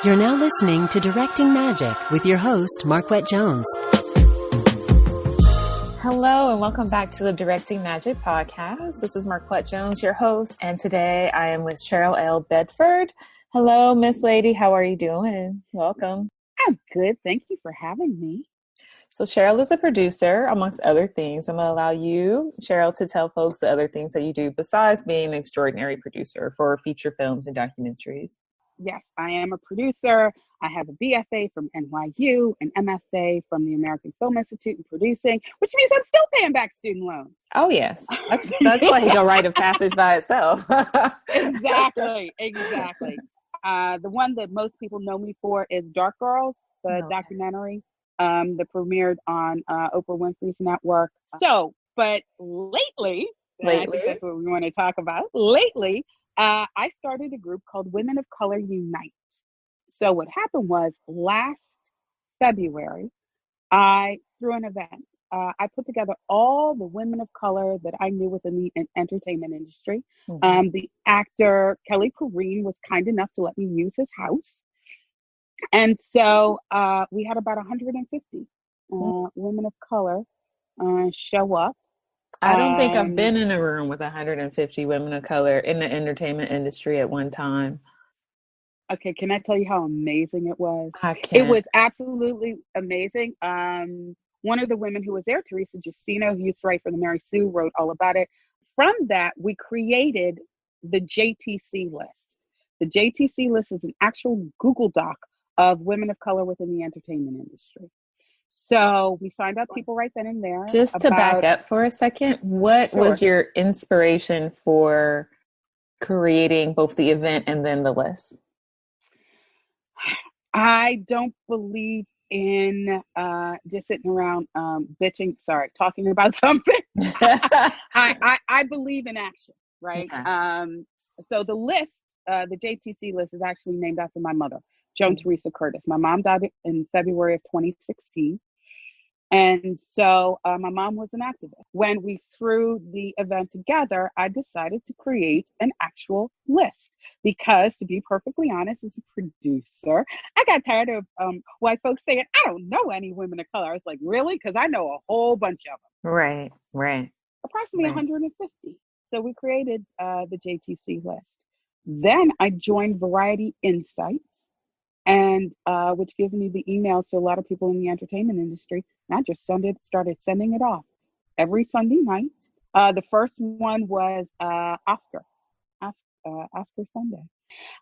You're now listening to Directing Magic with your host, Marquette Jones. Hello, and welcome back to the Directing Magic podcast. This is Marquette Jones, your host, and today I am with Cheryl L. Bedford. Hello, Miss Lady. How are you doing? Welcome. I'm good. Thank you for having me. So Cheryl is a producer, amongst other things. I'm going to allow you, Cheryl, to tell folks the other things that you do besides being an extraordinary producer for feature films and documentaries. Yes, I am a producer. I have a BFA from NYU, an MFA from the American Film Institute in producing, which means I'm still paying back student loans. Oh, yes. That's like a rite of passage by itself. Exactly. The one that most people know me for is Dark Girls, the documentary that premiered on Oprah Winfrey's network. But lately, I think that's what we want to talk about. Lately, I started a group called Women of Color Unite. So what happened was last February, I threw an event. I put together all the women of color that I knew within the entertainment industry. Mm-hmm. The actor Kelly Perrine was kind enough to let me use his house. And so we had about 150 women of color show up. I don't think I've been in a room with 150 women of color in the entertainment industry at one time. Okay, can I tell you how amazing it was? I can. It was absolutely amazing. One of the women who was there, Teresa Justino, who used to write for the Mary Sue, wrote all about it. From that, we created the JTC List. The JTC List is an actual Google Doc of women of color within the entertainment industry. So we signed up people right then and there. Just to back up for a second, what was your inspiration for creating both the event and then the list? I don't believe in just sitting around talking about something. I believe in action, right? Yes. So the list, the JTC list, is actually named after my mother, Joan Teresa Curtis. My mom died in February of 2016. And so my mom was an activist. When we threw the event together, I decided to create an actual list because, to be perfectly honest, as a producer, I got tired of white folks saying, I don't know any women of color. I was like, really? Because I know a whole bunch of them. Right. Approximately 150. So we created the JTC list. Then I joined Variety Insights, and which gives me the emails to a lot of people in the entertainment industry. And I just started sending it off every Sunday night. The first one was Oscar Sunday.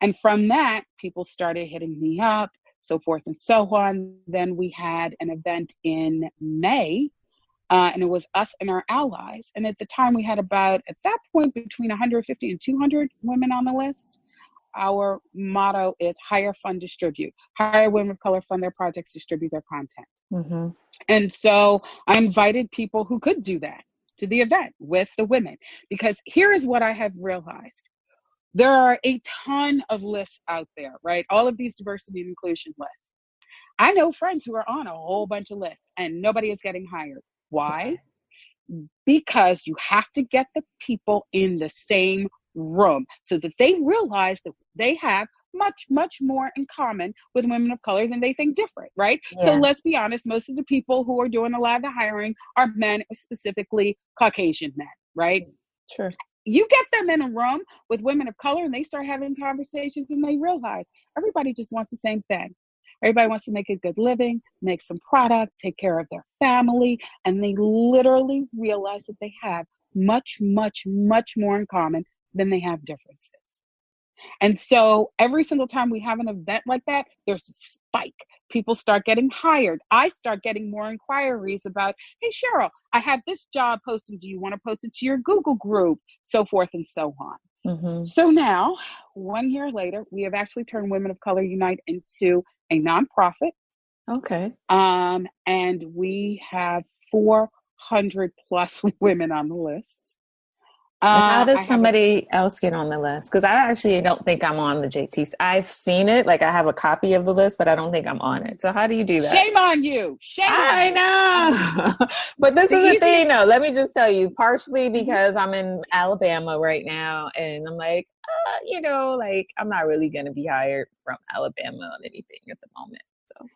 And from that, people started hitting me up, so forth and so on. Then we had an event in May, and it was us and our allies. And at the time, we had about, at that point, between 150 and 200 women on the list. Our motto is hire, fund, distribute. Hire women of color, fund their projects, distribute their content. Mm-hmm. And so I invited people who could do that to the event with the women, because here is what I have realized. There are a ton of lists out there, right? All of these diversity and inclusion lists. I know friends who are on a whole bunch of lists and nobody is getting hired. Why? Because you have to get the people in the same room so that they realize that they have much, much more in common with women of color than they think different, right? Yeah. So let's be honest, most of the people who are doing a lot of the hiring are men, specifically Caucasian men, right? Sure. You get them in a room with women of color and they start having conversations and they realize everybody just wants the same thing. Everybody wants to make a good living, make some product, take care of their family, and they literally realize that they have much, much, much more in common than they have differences. And so every single time we have an event like that, there's a spike. People start getting hired. I start getting more inquiries about, hey, Cheryl, I have this job posted. Do you want to post it to your Google group? So forth and so on. Mm-hmm. So now, 1 year later, we have actually turned Women of Color Unite into a nonprofit. Okay. And we have 400 plus women on the list. And how I does have a somebody else get on the list? Because I actually don't think I'm on the JTC. I've seen it, like I have a copy of the list, but I don't think I'm on it. So how do you do that? shame on you. Shame on I you. know. But this The is the thing, easiest. though. Let me just tell you, partially Mhm. because I'm in Alabama right now, and I'm like, like I'm not really going to be hired from Alabama on anything at the moment. So,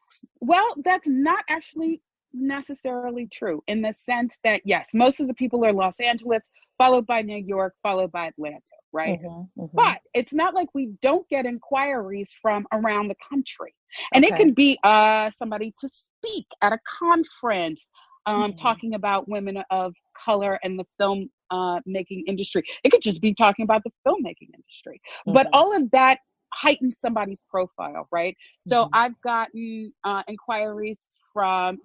Well, that's not actually necessarily true in the sense that, yes, most of the people are Los Angeles, followed by New York, followed by Atlanta, right? mm-hmm. But it's not like we don't get inquiries from around the country. And it Okay. can be somebody to speak at a conference Mm-hmm. talking about women of color and the film making industry. It could just be talking about the filmmaking industry. But Mm-hmm. all of that heightens somebody's profile, right? So Mm-hmm. I've gotten inquiries from,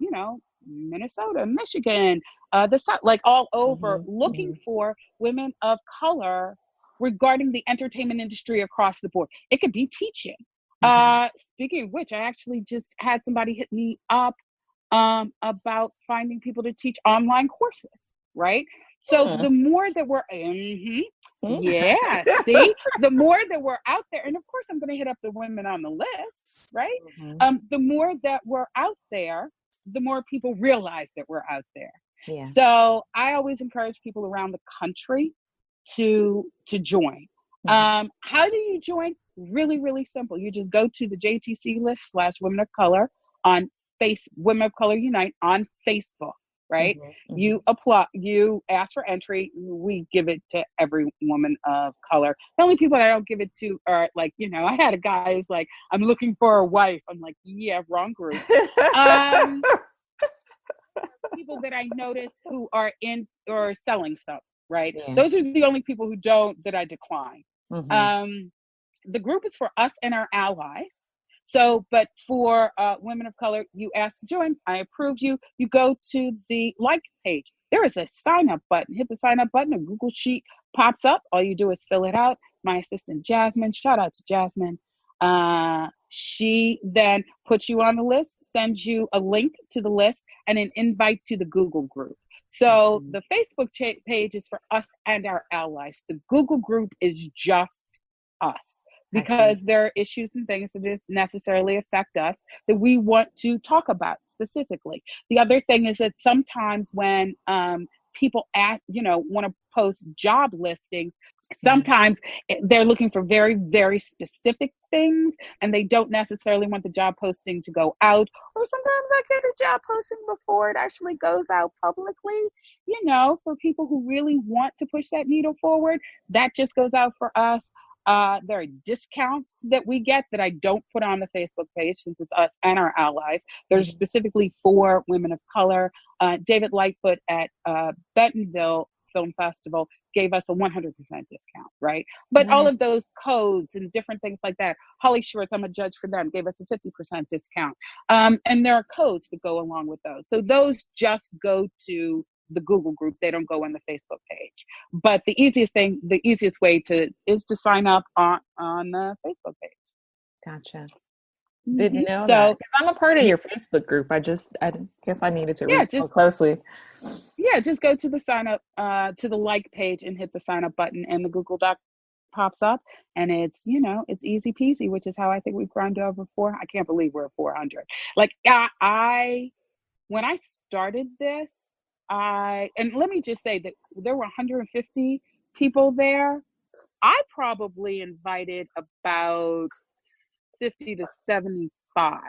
Minnesota, Michigan, the South, like all over, looking Mm-hmm. for women of color regarding the entertainment industry across the board. It could be teaching. Mm-hmm. Speaking of which, I actually just had somebody hit me up about finding people to teach online courses, right? So the more that we're, yeah, see, the more that we're out there, and of course, I'm going to hit up the women on the list, right? Mm-hmm. The more that we're out there, the more people realize that we're out there. Yeah. So I always encourage people around the country to join. Mm-hmm. How do you join? Really, really simple. You just go to the JTC List / Women of Color on Women of Color Unite on Facebook, right? Mm-hmm. Mm-hmm. You apply, you ask for entry. We give it to every woman of color. The only people that I don't give it to are like, I had a guy who's like, I'm looking for a wife. I'm like, yeah, wrong group. People that I notice who are in or selling stuff, right? Yeah. Those are the only people who don't that I decline. Mm-hmm. The group is for us and our allies. So, but for women of color, you ask to join. I approve you. You go to the like page. There is a sign up button. Hit the sign up button. A Google sheet pops up. All you do is fill it out. My assistant, Jasmine, shout out to Jasmine. She then puts you on the list, sends you a link to the list and an invite to the Google group. So the Facebook page is for us and our allies. The Google group is just us I see. because there are issues and things that necessarily affect us that we want to talk about specifically. The other thing is that sometimes when people want to post job listings, sometimes they're looking for very, very specific things and they don't necessarily want the job posting to go out. Or sometimes I get a job posting before it actually goes out publicly, for people who really want to push that needle forward. That just goes out for us. There are discounts that we get that I don't put on the Facebook page since it's us and our allies. They're specifically for women of color. David Lightfoot at Bentonville Film Festival gave us a 100% discount, right? But all of Nice. those codes and different things like that, Holly Schwartz, I'm a judge for them, gave us a 50% discount. And there are codes that go along with those. So those just go to the Google group. They don't go on the Facebook page. But the easiest way is to sign up on the Facebook page. Gotcha. Didn't know that. So 'Cause I'm a part of your Facebook group. I guess I needed to yeah, read more closely. just go to the sign up, to the like page and hit the sign up button and the Google Doc pops up and it's easy peasy, which is how I think we've grown to over 4. I can't believe we're at 400. Like when I started this, and let me just say that there were 150 people there. I probably invited about 50 to 75.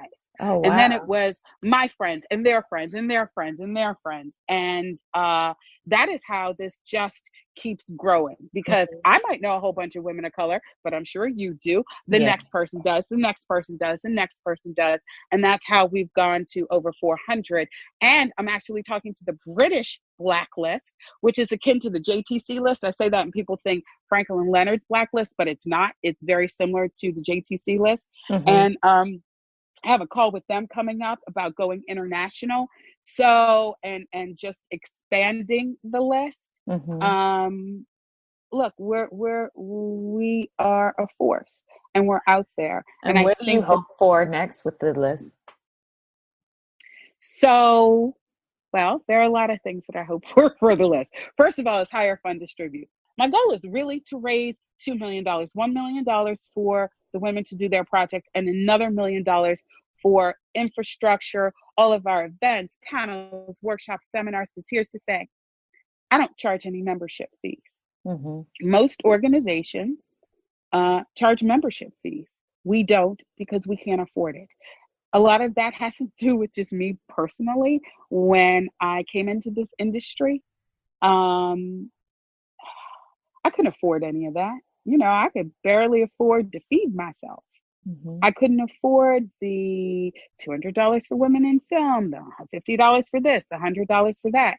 Oh, And then it wow. was my friends and their friends and their friends and their friends. And that is how this just keeps growing, because I might know a whole bunch of women of color, but I'm sure you do. The next Yes. person does, the next person does, the next person does. And that's how we've gone to over 400. And I'm actually talking to the British blacklist, which is akin to the JTC list. I say that and people think Franklin Leonard's blacklist, but it's not. It's very similar to the JTC list. And I have a call with them coming up about going international. So, and just expanding the list. Look, we are a force and we're out there. And And I what do you think that, hope for next with the list? so, well, there are a lot of things that I hope for the list. First of all, is hire, fund, distribute. My goal is really to raise $2 million, $1 million for the women to do their project, and another $1 million for infrastructure, all of our events, panels, workshops, seminars. Because here's the thing, I don't charge any membership fees. Most organizations charge membership fees. We don't, because we can't afford it. A lot of that has to do with just me personally. When I came into this industry, I couldn't afford any of that. I could barely afford to feed myself. I couldn't afford the $200 for women in film, the $50 for this, the $100 for that.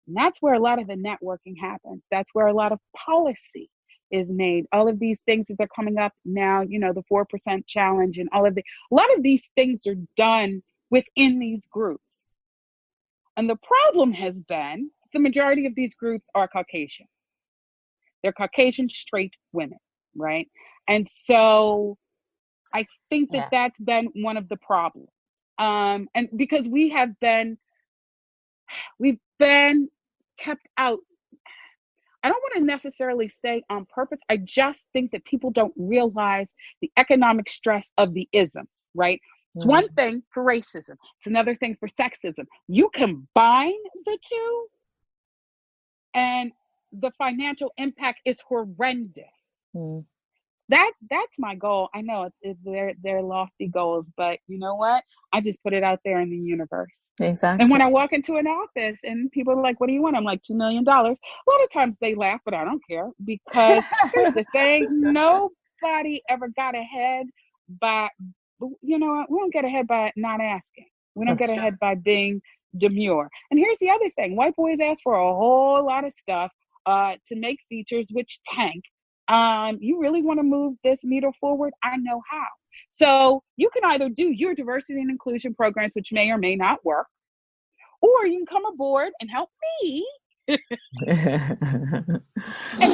And that's where a lot of the networking happens. That's where a lot of policy is made. All of these things that are coming up now, the 4% challenge and a lot of these things are done within these groups. And the problem has been the majority of these groups are Caucasian. They're Caucasian straight women, right? And so I think that that's been one of the problems. And because we've been kept out. I don't want to necessarily say on purpose. I just think that people don't realize the economic stress of the isms, right? It's one thing for racism. It's another thing for sexism. You combine the two and the financial impact is horrendous. That's my goal. I know they're lofty goals, but you know what? I just put it out there in the universe. Exactly. And when I walk into an office and people are like, what do you want? I'm like, $2 million. A lot of times they laugh, but I don't care, because here's the thing. Nobody ever got ahead by, we don't get ahead by not asking. We don't get ahead by being demure. And here's the other thing. White boys ask for a whole lot of stuff to make features which tank. You really want to move this needle forward? I know how. So you can either do your diversity and inclusion programs, which may or may not work, or you can come aboard and help me. And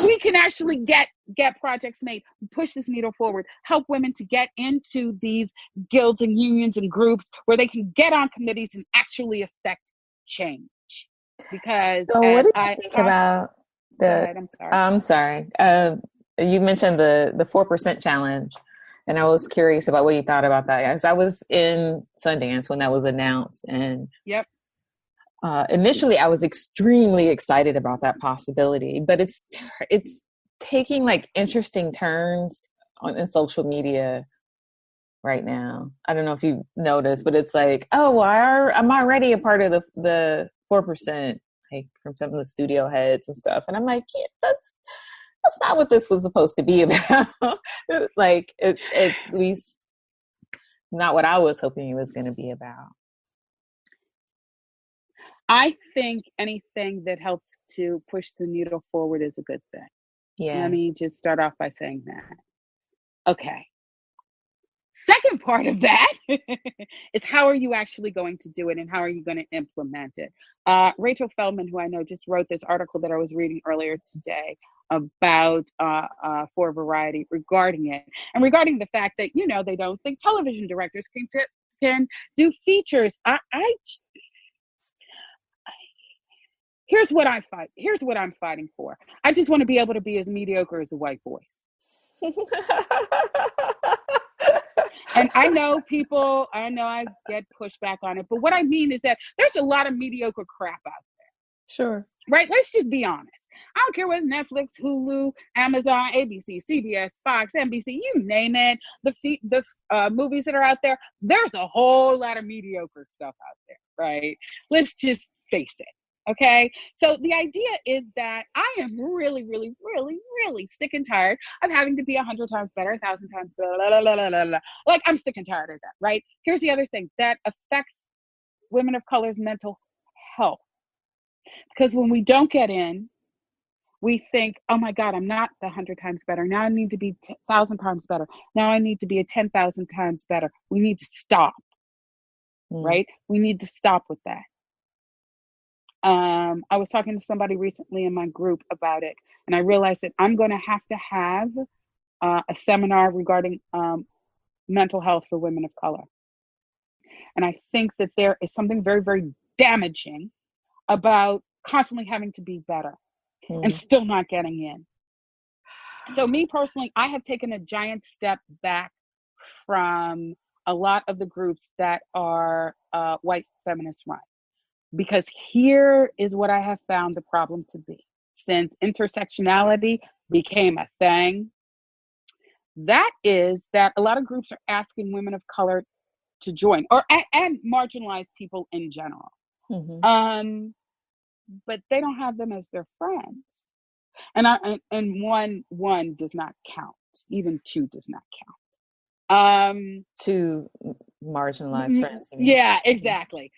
we can actually get projects made, push this needle forward, help women to get into these guilds and unions and groups where they can get on committees and actually affect change. Because so what do you think about I'm sorry. You mentioned the 4% challenge, and I was curious about what you thought about that. As I was in Sundance when that was announced, and initially I was extremely excited about that possibility, but it's taking like interesting turns in social media right now. I don't know if you noticed, but it's like, oh, well, I'm already a part of the 4%, like from some of the studio heads and stuff, and I'm like, yeah, that's not what this was supposed to be about. Like, at least not what I was hoping it was going to be about. I think anything that helps to push the needle forward is a good thing. Yeah. Let me just start off by saying that. Okay. Second part of that is, how are you actually going to do it, and how are you going to implement it? Rachel Feldman, who I know, just wrote this article that I was reading earlier today about for Variety regarding it, and regarding the fact that they don't think television directors can do features. Here's what I fight. Here's what I'm fighting for. I just want to be able to be as mediocre as a white voice. And I know I get pushback on it, but what I mean is that there's a lot of mediocre crap out there. Sure. Right? Let's just be honest. I don't care whether Netflix, Hulu, Amazon, ABC, CBS, Fox, NBC, you name it, the movies that are out there, there's a whole lot of mediocre stuff out there, right? Let's just face it. Okay, so the idea is that I am really, really, really, really sick and tired of having to be 100 times better, 1,000 times better, blah, blah, blah, blah, blah. Like, I'm sick and tired of that, right? Here's the other thing that affects women of color's mental health. Because when we don't get in, we think, oh my God, I'm not the 100 times better. Now I need to be 1,000 times better. Now I need to be 10,000 times better. We need to stop, right? We need to stop with that. I was talking to somebody recently in my group about it, and I realized that I'm going to have a seminar regarding mental health for women of color. And I think that there is something very, very damaging about constantly having to be better and still not getting in. So me personally, I have taken a giant step back from a lot of the groups that are white feminist run, because here is what I have found the problem to be. Since intersectionality became a thing, that is that a lot of groups are asking women of color to join, or and marginalized people in general. Mm-hmm. But they don't have them as their friends. And one does not count. Even two does not count. Two marginalized friends, you mean? Yeah, exactly.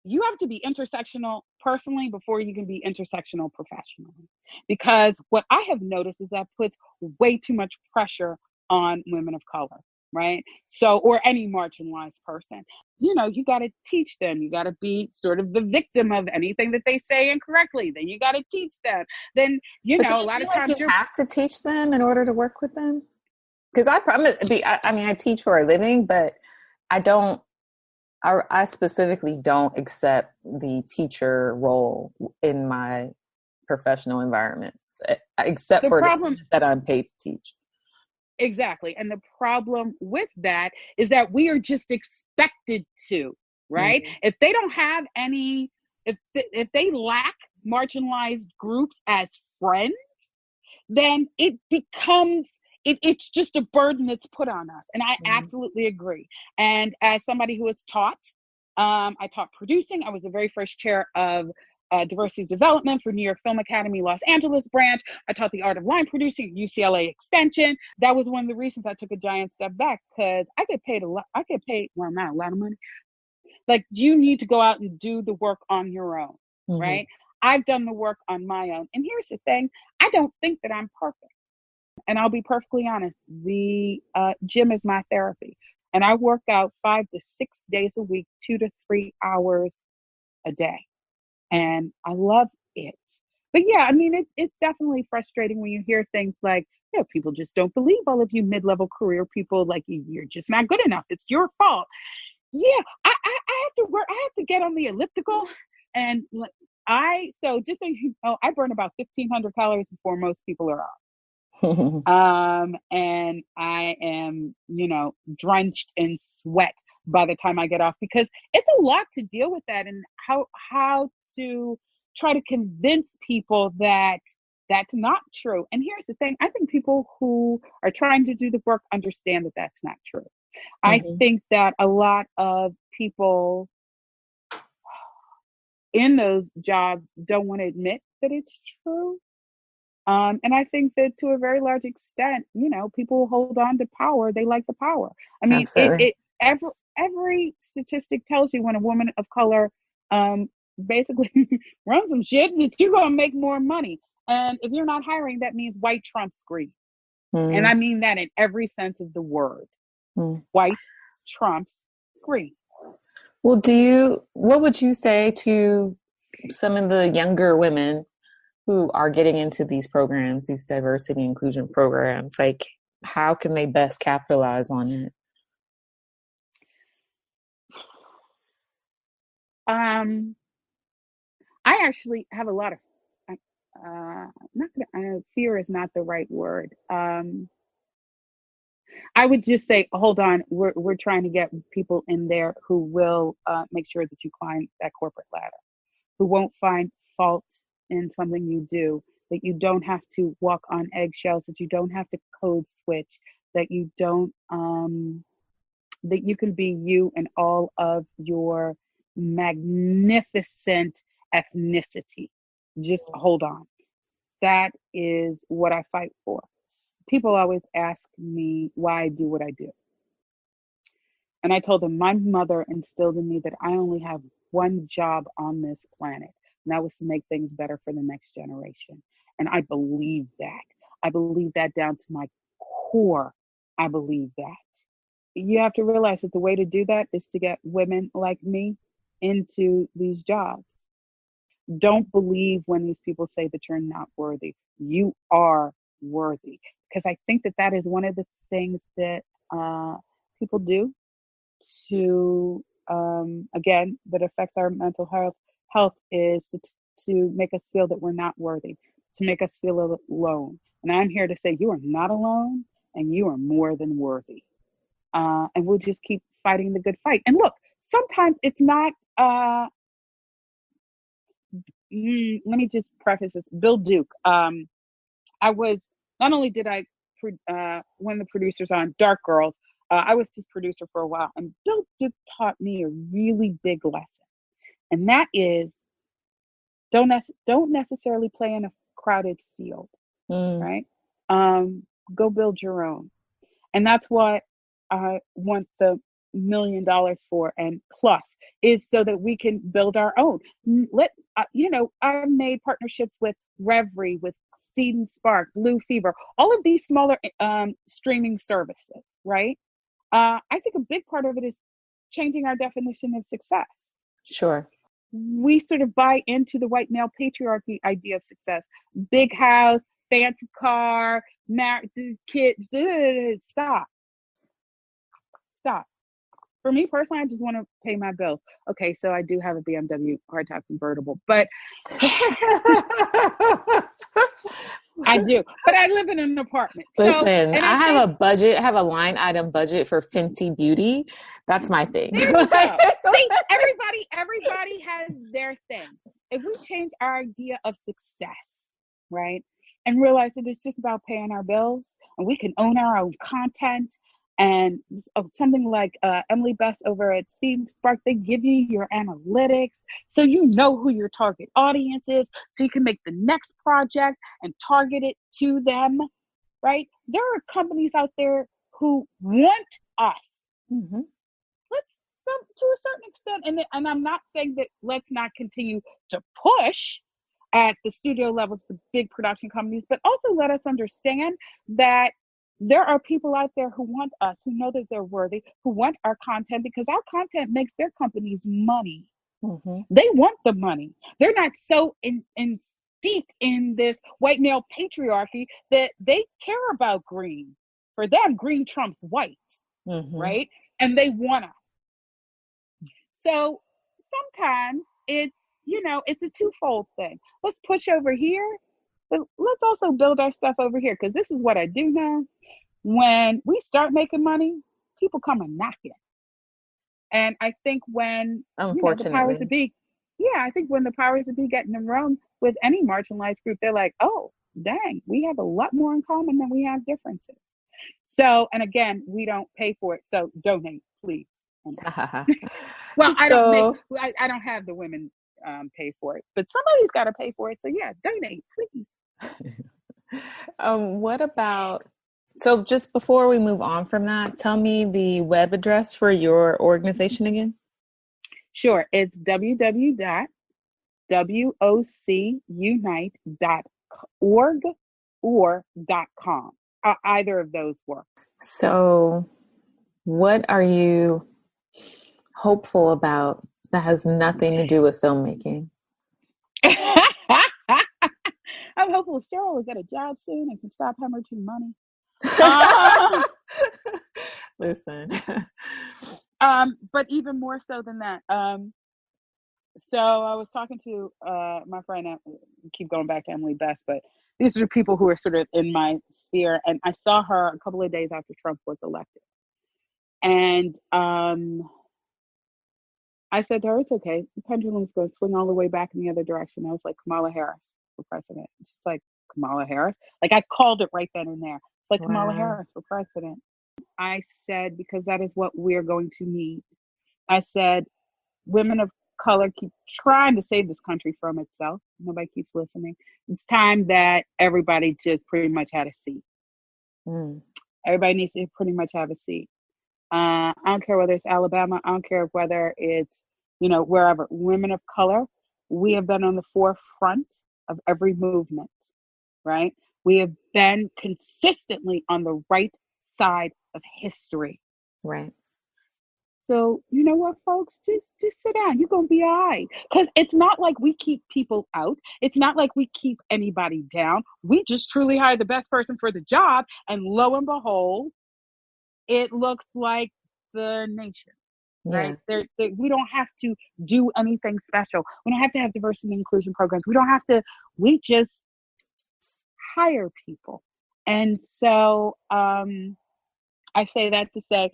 You have to be intersectional personally before you can be intersectional professionally. Because what I have noticed is that puts way too much pressure on women of color, right? So, or any marginalized person. You know, you got to teach them. You got to be sort of the victim of anything that they say incorrectly. Then you got to teach them. Then, you But do know, you a lot feel of like times you you're have to teach them in order to work with them? Because I mean, I teach for a living, but I don't, I specifically don't accept the teacher role in my professional environments, except the for the problem. students that I'm paid to teach. Exactly. And the problem with that is that we are just expected to, right? Mm-hmm. If they don't have any, if they lack marginalized groups as friends, then it becomes it's just a burden that's put on us. And I Mm-hmm. absolutely agree. And as somebody who has taught, I taught producing. I was the very first chair of diversity development for New York Film Academy Los Angeles branch. I taught the art of line producing at UCLA Extension. That was one of the reasons I took a giant step back, because I get paid a lot. I get paid, well, not a lot of money. Like, you need to go out and do the work on your own, Mm-hmm. right? I've done the work on my own. And here's the thing, I don't think that I'm perfect. And I'll be perfectly honest, the gym is my therapy. And I work out 5 to 6 days a week, 2 to 3 hours a day. And I love it. But yeah, I mean, it's definitely frustrating when you hear things like, you know, people just don't believe all of you mid-level career people, like, you're just not good enough. It's your fault. Yeah, I have to work. I have to get on the elliptical. And so just so you know, I burn about 1,500 calories before most people are off. And I am, you know, drenched in sweat by the time I get off, because it's a lot to deal with that, and how to try to convince people that that's not true. And here's the thing, I think people who are trying to do the work understand that that's not true. I Mm-hmm. think that a lot of people in those jobs don't want to admit that it's true. And I think that to a very large extent, you know, people hold on to power. They like the power. I mean, Absolutely. every statistic tells you when a woman of color basically runs some shit, that you're going to make more money. And if you're not hiring, that means white trumps green. And Mm-hmm. I mean that in every sense of the word. Mm-hmm. White trumps green. Well, what would you say to some of the younger women who are getting into these programs, these diversity inclusion programs? Like, how can they best capitalize on it? Um, I actually have a lot of, not fear is not the right word. I would just say, hold on, we're trying to get people in there who will make sure that you climb that corporate ladder, who won't find fault in something you do, that you don't have to walk on eggshells, that you don't have to code switch, that you don't, that you can be you and all of your magnificent ethnicity. Just hold on. That is what I fight for. People always ask me why I do what I do. And I told them my mother instilled in me that I only have one job on this planet, and that was to make things better for the next generation. And I believe that. I believe that down to my core. I believe that. You have to realize that the way to do that is to get women like me into these jobs. Don't believe when these people say that you're not worthy. You are worthy. Because I think that that is one of the things that people do to, again, that affects our mental health is to make us feel that we're not worthy. to make us feel alone. And I'm here to say you are not alone, and you are more than worthy. And we'll just keep fighting the good fight. And look, sometimes it's not, let me just preface this. Bill Duke, not only did I one of the producers on Dark Girls, I was his producer for a while, and Bill Duke taught me a really big lesson, and that is don't necessarily play in a crowded field, right? Go build your own, and that's what I want the $1 million for, and plus is so that we can build our own. I've made partnerships with Reverie, with Steeden Spark, Blue Fever, all of these smaller streaming services, right? I think a big part of it is changing our definition of success. Sure. We sort of buy into the white male patriarchy idea of success. Big house, fancy car, married, kids. Stop. For me personally, I just want to pay my bills. Okay, so I do have a BMW hardtop convertible, but I do. But I live in an apartment. Listen, I have a budget. I have a line item budget for Fenty Beauty. That's my thing. There you go. See, everybody has their thing. If we change our idea of success, right, and realize that it's just about paying our bills, and we can own our own content. And something like Emily Best over at Steeden Spark, they give you your analytics so you know who your target audience is, so you can make the next project and target it to them, right? There are companies out there who want us. Mm-hmm. To a certain extent, and I'm not saying that let's not continue to push at the studio levels, the big production companies, but also let us understand that there are people out there who want us, who know that they're worthy, who want our content, because our content makes their companies money. Mm-hmm. They want the money. They're not so steeped in this white male patriarchy that they care about green. For them, green trumps white, right? And they want us. So sometimes it's a twofold thing. Let's push over here, but let's also build our stuff over here, because this is what I do know. When we start making money, people come and knock it. And I think when the powers that be, when the powers that be get in the room with any marginalized group, they're like, oh, dang, we have a lot more in common than we have differences. So, and again, we don't pay for it. So donate, please. Well, I don't have the women pay for it, but somebody's got to pay for it. So yeah, donate, please. What about, so just before we move on from that, tell me the web address for your organization again. Sure. It's www.wopunite.org or .com. Either of those work. So what are you hopeful about that has nothing to do with filmmaking? I'm hopeful Cheryl will get a job soon and can stop hemorrhaging money. Listen. But even more so than that. So I was talking to my friend, keep going back to Emily Best, but these are the people who are sort of in my sphere. And I saw her a couple of days after Trump was elected. And I said to her, it's okay. The pendulum's going to swing all the way back in the other direction. I was like, Kamala Harris for president. She's like, Kamala Harris? Like, I called it right then and there. It's like, wow. Kamala Harris for president. I said, because that is what we're going to need. I said, women of color keep trying to save this country from itself. Nobody keeps listening. It's time that everybody just pretty much had a seat. Everybody needs to pretty much have a seat. I don't care whether it's Alabama. I don't care whether it's, wherever. Women of color, we have been on the forefront of every movement, right? We have been consistently on the right side of history. Right. So, you know what, folks? Just sit down. You're going to be all right. Because it's not like we keep people out. It's not like we keep anybody down. We just truly hire the best person for the job. And lo and behold, it looks like the nation, right? Yeah. We don't have to do anything special. We don't have to have diversity and inclusion programs. We don't have to, we just hire people. And so I say that to say,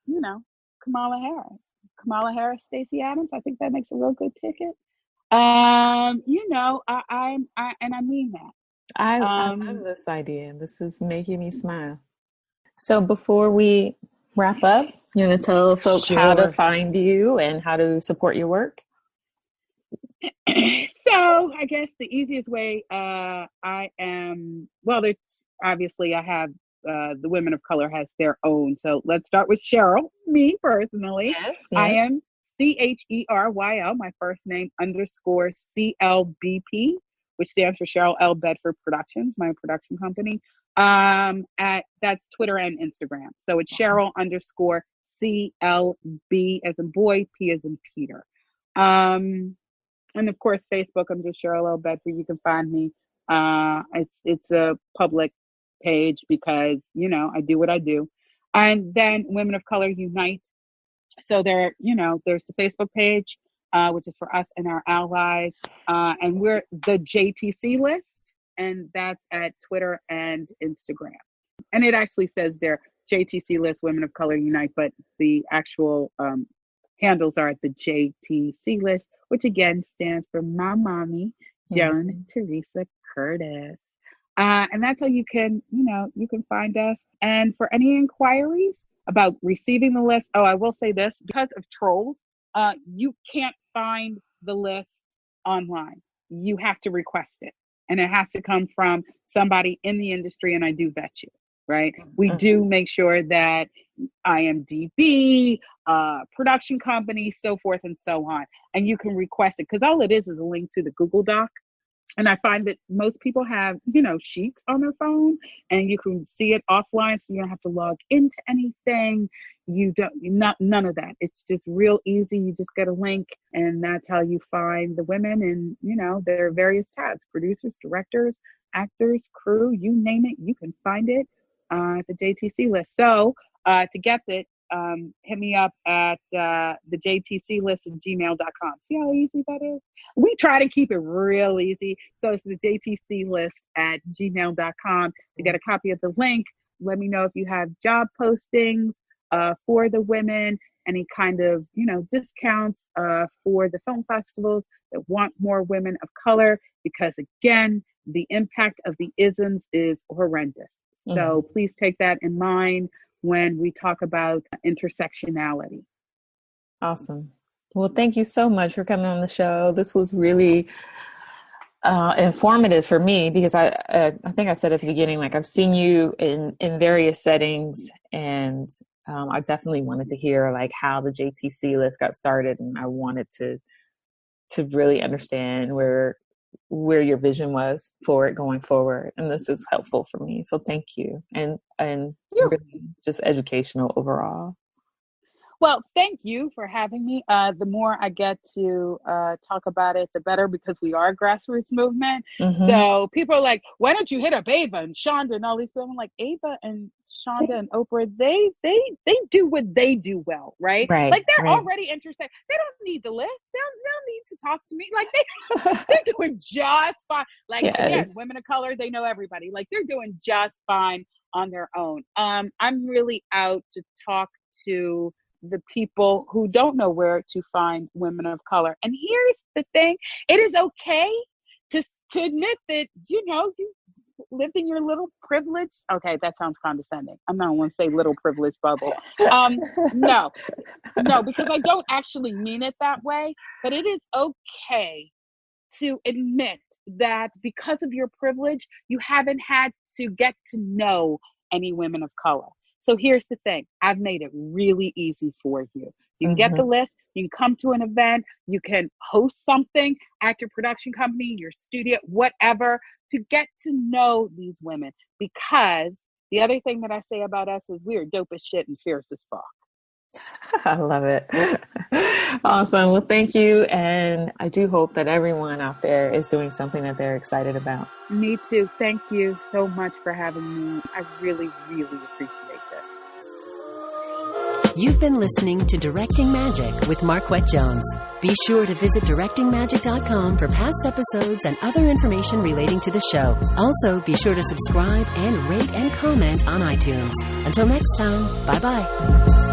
you know, Kamala Harris, Stacey Adams. I think that makes a real good ticket. You know, and I mean that. I love this idea. This is making me smile. So before we wrap up, you want to tell folks how to Sure. find you and how to support your work? So I guess the easiest way, there's obviously I have, the Women of Color has their own. So let's start with Cheryl, me personally. Yes, I yes. am CHERYL, my first name _ CLBP, which stands for Cheryl L. Bedford Productions, my production company. That's Twitter and Instagram. So it's Cheryl _ CLB as in boy, P as in Peter. And of course, Facebook, I'm just Cheryl L. Bedford. You can find me. It's a public page because, you know, I do what I do. And then Women of Color Unite. So there's the Facebook page, which is for us and our allies. And we're the JTC List, and that's at Twitter and Instagram. And it actually says there, JTC List, Women of Color Unite, but the actual handles are at the JTC List, which again stands for my mommy, Joan Teresa Curtis. And that's how you can find us. And for any inquiries about receiving the list, I will say this, because of trolls, you can't find the list online. You have to request it. And it has to come from somebody in the industry, and I do vet you, right? We do make sure that IMDb, production company, so forth and so on. And you can request it, because all it is a link to the Google Doc. And I find that most people have, sheets on their phone, and you can see it offline, so you don't have to log into anything. None of that. It's just real easy. You just get a link, and that's how you find the women. And, there are various tabs: producers, directors, actors, crew, you name it, you can find it at the JTC List. So to get it, hit me up at the JTC List at gmail.com. See how easy that is? We try to keep it real easy. So it's the JTC List at gmail.com to get a copy of the link. Let me know if you have job postings for the women, any kind of, discounts for the film festivals that want more women of color, because again, the impact of the isms is horrendous. So please take that in mind when we talk about intersectionality. Awesome. Well, thank you so much for coming on the show. This was really informative for me, because I think I said at the beginning, like, I've seen you in various settings, and I definitely wanted to hear like how the JTC List got started, and I wanted to really understand where your vision was for it going forward. And this is helpful for me. So thank you. And really just educational overall. Well, thank you for having me. The more I get to talk about it, the better, because we are a grassroots movement. So people are like, why don't you hit up Ava and Shonda and all these people? I'm like, Ava and Shonda and Oprah, they do what they do well, right? Like, they're already interested. They don't need the list. They don't need to talk to me. Like, they're doing just fine. Like, again, women of color, they know everybody. Like, they're doing just fine on their own. I'm really out to talk to the people who don't know where to find women of color. And here's the thing: it is okay to admit that, you lived in your little privilege. Okay, that sounds condescending. I'm not going to say little privilege bubble. No, because I don't actually mean it that way. But it is okay to admit that because of your privilege, you haven't had to get to know any women of color. So here's the thing: I've made it really easy for you. You can get the list, you can come to an event, you can host something at your production company, your studio, whatever, to get to know these women. Because the other thing that I say about us is we are dope as shit and fierce as fuck. I love it. Awesome. Well, thank you. And I do hope that everyone out there is doing something that they're excited about. Me too. Thank you so much for having me. I really, really appreciate this. You've been listening to Directing Magic with Marquette Jones. Be sure to visit directingmagic.com for past episodes and other information relating to the show. Also, be sure to subscribe and rate and comment on iTunes. Until next time, bye-bye.